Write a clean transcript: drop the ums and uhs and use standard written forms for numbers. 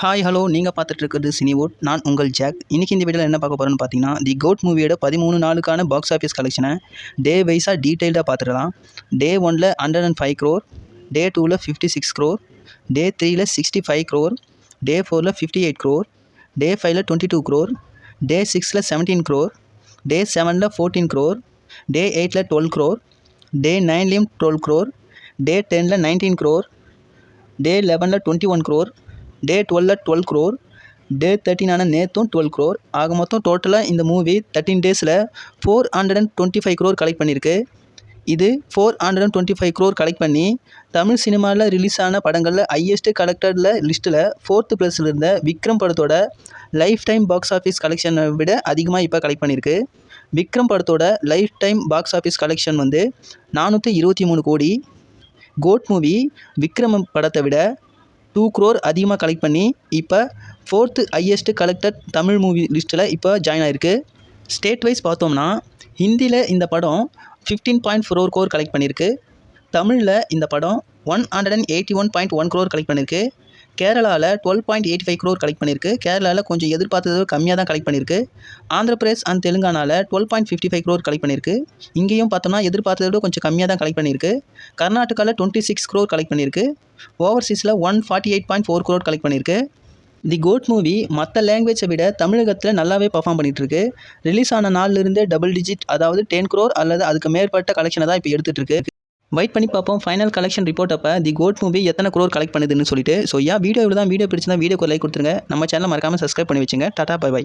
Hi hello நீங்கள் பார்த்துட்டு இருக்கிறது சினிவுட். நான் உங்கள் ஜாக். இன்றைக்கி இந்த வீடியோவில் என்ன பார்க்க போகிறோன்னு பார்த்தீங்கன்னா, தி கோட் மூவியோட 13 நாளுக்கான பாக்ஸ் ஆஃபீஸ் கலெக்ஷனை டே வைஸாக டீட்டெயில்டாக பார்த்துடலாம். டே 1ல் 105 crore, டே 2ல் 56 crore, டே 3ல் 65 crore, டே 4ல் 58 crore, டே 5ல் 22 crore, டே 6ல் 17 crore, டே 7ல் 14 crore, டே 8ல் 12 crore, டே 9லையும் 12 crore, டே 10ல் 19 crore, டே 11ல் 21 crore, டே 12ல் 12 crore, டே 13 நேற்றும் 12 crore. ஆக மொத்தம் டோட்டலாக இந்த மூவி 13 டேஸில் 425 crore கலெக்ட் பண்ணியிருக்கு. இது 425 crore கலெக்ட் பண்ணி தமிழ் சினிமாவில் ரிலீஸ் ஆன படங்களில் ஹையஸ்ட்டு கலெக்டடில் லிஸ்ட்டில் 4th பிளேஸில் இருந்த விக்ரம் படத்தோட லைஃப் டைம் பாக்ஸ் ஆஃபீஸ் கலெக்ஷனை விட அதிகமாக இப்போ கலெக்ட் பண்ணியிருக்கு. விக்ரம் படத்தோட life time box office collection வந்து 423 கோடி. கோட் மூவி விக்ரம் படத்தை விட 2 crore அதிகமாக கலெக்ட் பண்ணி இப்போ 4th highest collected Tamil movie லிஸ்ட்டில் இப்போ ஜாயின் ஆகிருக்கு. ஸ்டேட் வைஸ் பார்த்தோம்னா ஹிந்தியில் இந்த படம் 15.4 crore கலெக்ட் பண்ணியிருக்கு. தமிழில் இந்த படம் 181.1 crore கலெக்ட் பண்ணியிருக்கு. கேரளாவில் 12.85 crore கலெக்ட் பண்ணியிருக்கு. கேரளாவில் கொஞ்சம் எதிர்பார்த்தது கம்மியாக தான் கலெக்ட் பண்ணியிருக்கு. ஆந்திர பிரதேஷ் அண்ட் தெலுங்கானாவில் 12.55 crore கலெக்ட் பண்ணியிருக்கு. இங்கேயும் பார்த்தோம்னா எதிர்பார்த்ததை விட கொஞ்சம் கம்மியாக தான் கலெக்ட் பண்ணியிருக்கு. கர்நாடகாவில் 26 crore கலெக்ட் பண்ணியிருக்கு. ஓவர்சீஸில் 148.4 crore கலெக்ட் பண்ணியிருக்கு. தி கோட் மூவி மற்ற லாங்குவேஜை விட தமிழகத்தில் நல்லாவே பர்ஃபார்ம் பண்ணிகிட்ருக்கு. ரிலீஸ் ஆன நாள்லேருந்தே டபுள் டிஜிட், அதாவது 10 crore அல்லது அதுக்கு மேற்பட்ட கலெக்ஷனை தான் இப்போ எடுத்துகிட்டு இருக்கு. வெயிட் பண்ணி பார்ப்போம் ஃபைனல் கலெக்ஷன் ரிப்போர்ட் அப்போ தி கோட் மூவி எத்தனை crore கலெக்ட் பண்ணுதுன்னு சொல்லிட்டு. ஸோ வீடியோ பிடிச்சிருந்தா வீடியோக்கு லைக் கொடுத்துருங்க. நம்ம சேனலை மறக்காமல் சப்ஸ்கிரைப் பண்ணி வச்சுங்க. Tata bye by.